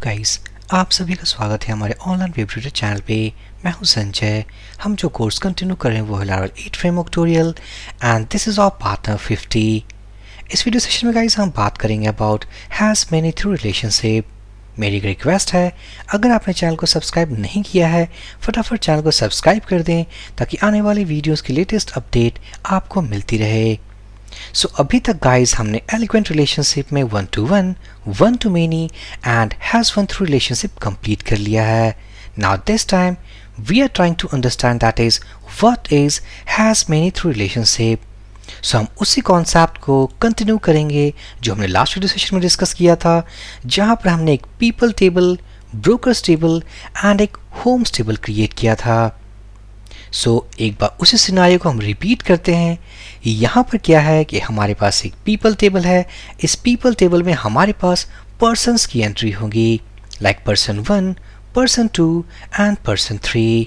Guys, आप सभी का स्वागत है हमारे ऑनलाइन वेब ट्यूटर चैनल पे। मैं हूं संजय। हम जो कोर्स कंटिन्यू कर रहे हैं वो है Laravel 8 framework tutorial and this is our partner 50। इस वीडियो सेशन में गाइस हम बात करेंगे about has many through relationship. मेरी एक रिक्वेस्ट है, अगर आपने चैनल को सब्सक्राइब नहीं किया है फटाफट चैनल को सब्सक्राइब कर दें ताकि आने वाले वीडियोस की लेटेस्ट अपडेट आपको मिलती रहे। सो अभी तक गाइस हमने एलिक्वेंट रिलेशनशिप में 1 to 1, 1 to many and has one through relationship complete कर लिया है। Now this time we are trying to understand that is what is has many through relationship. So हम उसी कॉन्सेप्ट को कंटिन्यू करेंगे जो हमने लास्ट वीडियो सेशन में डिस्कस किया था, जहां पर हमने एक people table, brokers table and एक होम्स टेबल क्रिएट किया था। सो एक बार उसी सिनारियो को हम रिपीट करते हैं। यहाँ पर क्या है कि हमारे पास एक पीपल टेबल है। इस पीपल टेबल में हमारे पास पर्सन्स की एंट्री होगी, like person 1, person 2 and person 3।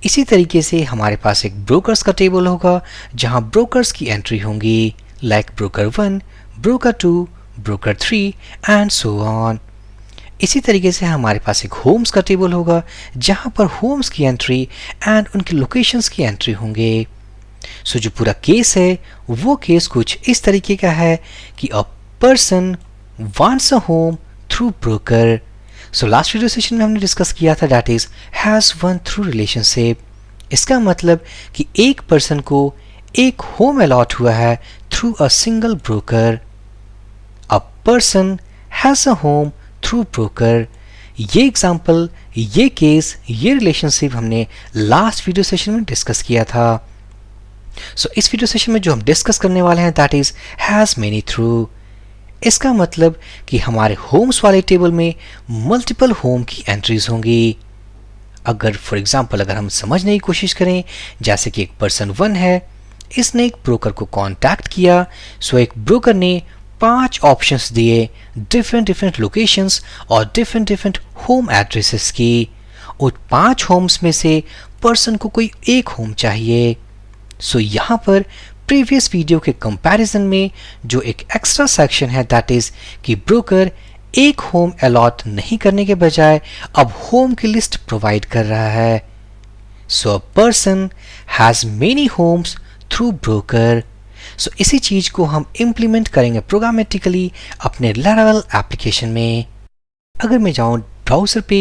इसी तरीके से हमारे पास एक ब्रोकर्स का टेबल होगा जहाँ ब्रोकर्स की एंट्री होंगी, like broker 1, broker 2, broker 3 and so on. इसी तरीके से हमारे पास एक होम्स का टेबल होगा जहां पर होम्स की एंट्री एंड उनकी लोकेशंस की एंट्री होंगे। सो जो पूरा केस है वो केस कुछ इस तरीके का है कि a person wants a home through broker. So last video session में हमने डिस्कस किया था that is has one through relationship. इसका मतलब कि एक पर्सन को एक होम अलॉट हुआ है through a single broker. A person has a home through broker. ये एग्जाम्पल, ये केस, ये रिलेशनशिप हमने लास्ट वीडियो सेशन में डिस्कस किया था। सो इस वीडियो सेशन में जो हम डिस्कस करने वाले हैं that is has many through. इसका मतलब कि हमारे होम्स वाले टेबल में मल्टीपल होम की एंट्रीज होंगी। अगर फॉर एग्जाम्पल अगर हम समझने की कोशिश करें, जैसे कि एक पर्सन 1 है, इसने एक ब्रोकर को कॉन्टैक्ट किया। सो एक ब्रोकर ने 5 ऑप्शंस दिए डिफरेंट लोकेशंस और डिफरेंट होम एड्रेसेस की। और 5 होम्स में से पर्सन को कोई एक होम चाहिए। सो यहाँ पर प्रीवियस वीडियो के कंपैरिजन में जो एक एक्स्ट्रा सेक्शन है दैट इज कि ब्रोकर एक होम अलॉट नहीं करने के बजाय अब होम की लिस्ट प्रोवाइड कर रहा है। So a person has many homes through broker. So इसी चीज को हम इम्प्लीमेंट करेंगे प्रोग्रामेटिकली अपने Laravel एप्लीकेशन में। अगर मैं जाऊं ब्राउजर पे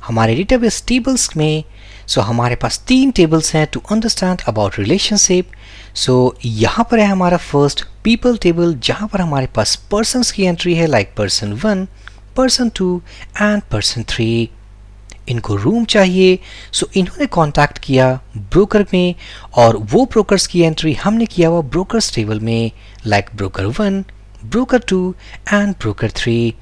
हमारे डेटाबेस टेबल्स में, सो हमारे पास 3 टेबल्स हैं टू अंडरस्टैंड अबाउट रिलेशनशिप। सो यहाँ पर है हमारा फर्स्ट पीपल टेबल जहाँ पर हमारे पास पर्सन्स की एंट्री है, like person 1, person 2 and person 3। इनको रूम चाहिए। सो इन्होंने कांटेक्ट किया ब्रोकर में और वो ब्रोकर्स की एंट्री हमने किया हुआ ब्रोकर्स टेबल में, like broker 1, broker 2 and broker 3।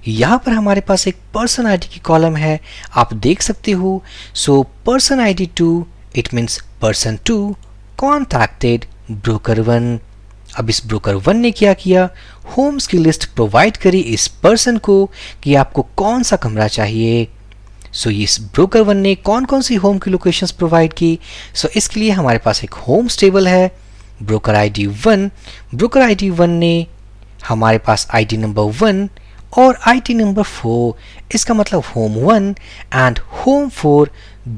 यहाँ पर हमारे पास एक पर्सन आईडी की कॉलम है, आप देख सकते हो। सो person ID 2 it means person 2 contacted broker 1। अब इस ब्रोकर 1 ने क्या किया, होम्स की लिस्ट प्रोवाइड करी इस पर्सन को कि आपको कौन सा कमरा चाहिए। सो इस ब्रोकर 1 ने कौन कौन सी होम की लोकेशंस प्रोवाइड की। सो इसके लिए हमारे पास एक होम्स टेबल है, ब्रोकर आईडी 1। ब्रोकर आईडी 1 ने हमारे पास आईडी नंबर 1 और आईडी नंबर 4, इसका मतलब होम 1 एंड होम 4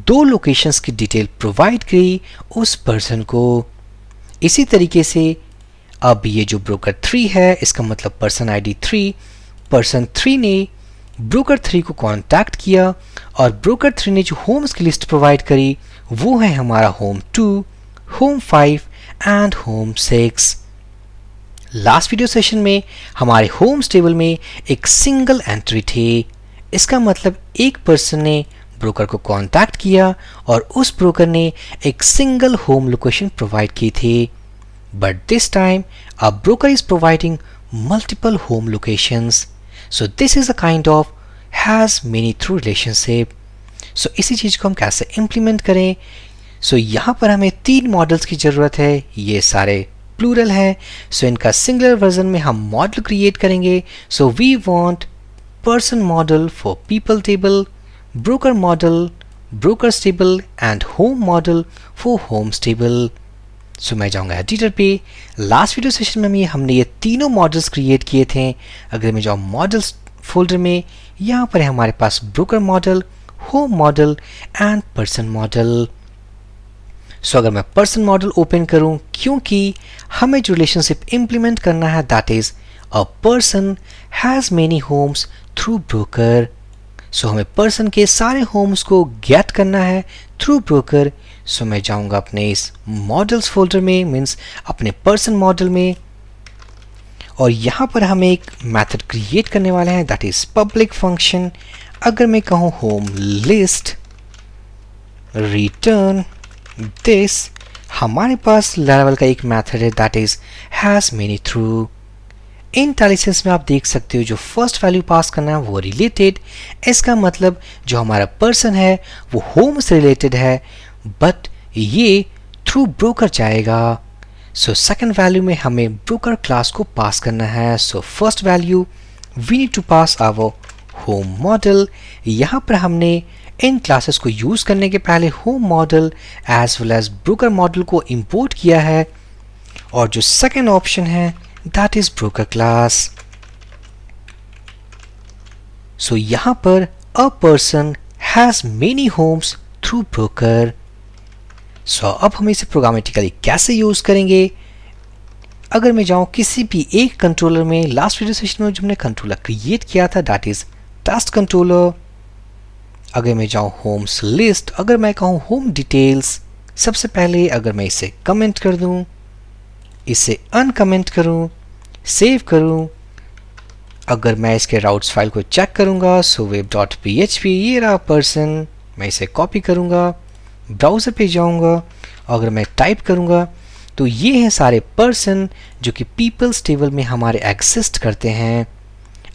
2 लोकेशंस की डिटेल प्रोवाइड करी उस पर्सन को। इसी तरीके से अब ये जो ब्रोकर 3 है, इसका मतलब पर्सन आईडी 3, पर्सन 3 ने ब्रोकर 3 को कांटेक्ट किया और ब्रोकर 3 ने जो होम्स की लिस्ट प्रोवाइड करी वो है हमारा home 2, home 5 and home 6। Last video session में हमारे होम्स टेबल में एक सिंगल एंट्री थी। इसका मतलब एक पर्सन ने ब्रोकर को कांटेक्ट किया और उस ब्रोकर ने एक सिंगल होम लोकेशन प्रोवाइड की थी। But this time a broker is providing multiple home locations. So this is a kind of has many through relationship. So इसी चीज को हम कैसे इंप्लीमेंट करें। सो यहाँ पर हमें 3 मॉडल्स की जरूरत है। ये सारे प्लूरल है। सो इनका सिंगुलर वर्जन में हम मॉडल क्रिएट करेंगे। So we want person model for people table, broker model, brokers table and home model for homes table. So मैं जाऊंगा एडिटर पे। लास्ट वीडियो सेशन में हमने ये तीनों मॉडल्स क्रिएट किए थे। अगर मैं जाऊँ फोल्डर में यहाँ पर है हमारे पास broker model, home model and person model. So अगर मैं पर्सन मॉडल ओपन करूं, क्योंकि हमें जो रिलेशनशिप इंप्लीमेंट करना है that is a person has many homes through broker. So हमें पर्सन के सारे होम्स को गेट करना है थ्रू ब्रोकर। सो मैं जाऊंगा अपने इस मॉडल्स फोल्डर में, मीन्स अपने पर्सन मॉडल में, और यहाँ पर हम एक मेथड क्रिएट करने वाले हैं दैट इज पब्लिक फंक्शन। अगर मैं कहूँ होम लिस्ट रिटर्न दिस, हमारे पास Laravel का एक मेथड है that is has many through. Intelligence में आप देख सकते हो जो फर्स्ट वैल्यू पास करना है वो रिलेटेड, इसका मतलब जो हमारा पर्सन है वो होम से रिलेटेड है, बट ये थ्रू ब्रोकर जाएगा। सो सेकंड वैल्यू में हमें ब्रोकर क्लास को पास करना है। So first value we need to pass our home model. यहाँ पर हमने इन क्लासेस को यूज करने के पहले home model as well as broker model को इंपोर्ट किया है, और जो सेकंड ऑप्शन है that is broker class. So यहां पर a person has many homes through broker. So अब हम इसे प्रोग्रामेटिकली कैसे यूज करेंगे? अगर मैं जाऊं किसी भी एक कंट्रोलर में, लास्ट वीडियो सेशन में जो हमने कंट्रोलर क्रिएट किया था दैट इज टेस्ट कंट्रोलर। अगर मैं जाऊं होम्स लिस्ट, अगर मैं कहूं होम डिटेल्स, सबसे पहले अगर मैं इसे कमेंट कर दूं, इसे अनकमेंट करूं, सेव करूं, अगर मैं इसके राउट्स फाइल को चेक करूंगा, सो web.php ये रहा पर्सन, मैं इसे कॉपी करूंगा, ब्राउज़र पे जाऊंगा, अगर मैं टाइप करूंगा तो ये हैं सारे पर्सन जो कि पीपल्स टेबल में हमारे एग्जिस्ट करते हैं।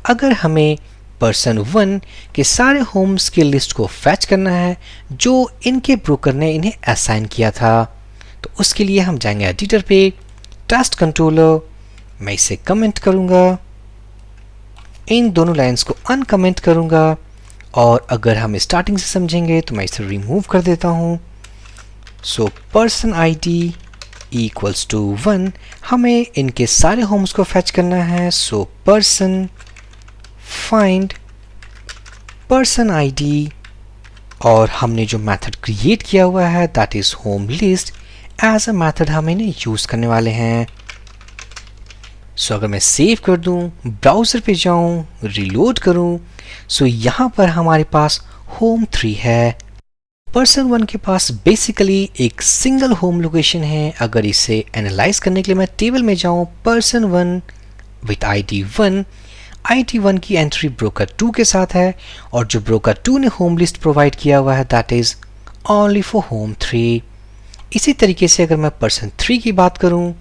अगर हमें पर्सन 1 के सारे होम्स की लिस्ट को फैच करना है जो इनके ब्रोकर ने इन्हें असाइन किया था, तो उसके लिए हम जाएंगे एडिटर पे, टेस्ट कंट्रोलर, मैं इसे कमेंट करूंगा, इन दोनों लाइंस को अनकमेंट करूंगा, और अगर हम स्टार्टिंग से समझेंगे तो मैं इसे रिमूव कर देता हूं। So person ID equals to 1, हमें इनके सारे होम्स को फैच करना है। So person find person ID, और हमने जो मेथड क्रिएट किया हुआ है that is home list, as a method हम इन्हें यूज करने वाले हैं। सो अगर मैं सेव कर दूं, ब्राउजर पे जाऊं, रिलोड करूं, सो यहाँ पर हमारे पास होम 3 है। पर्सन 1 के पास बेसिकली एक सिंगल होम लोकेशन है। अगर इसे एनालाइज करने के लिए मैं टेबल में जाऊं, पर्सन 1 विथ आईडी 1, आईडी 1 की एंट्री ब्रोकर 2 के साथ है, और जो ब्रोकर 2 ने होम लिस्ट प्रोवाइड किया हुआ है that is only for home 3। इसी तरीके से अगर मैं पर्सन 3 की बात करूं,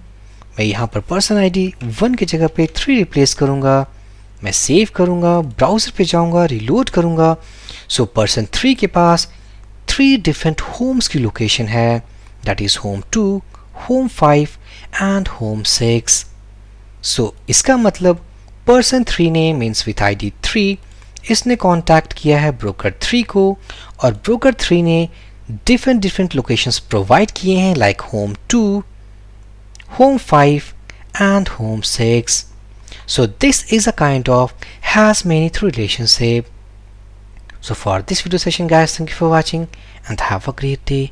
मैं यहाँ पर पर्सन आईडी 1 की जगह पे 3 रिप्लेस करूंगा, मैं सेव करूंगा, ब्राउजर पे जाऊंगा, रिलोड करूंगा। सो पर्सन 3 के पास 3 डिफरेंट होम्स की लोकेशन है that is home 2, home 5 and home 6। सो इसका मतलब पर्सन 3 ने मीन्स विथ आईडी 3 इसने कांटेक्ट किया है ब्रोकर 3 को, और ब्रोकर 3 ने डिफरेंट लोकेशंस प्रोवाइड किए हैं like home 2, home 5 and home 6. So this is a kind of has many through relationship. So for this video session guys, thank you for watching and have a great day.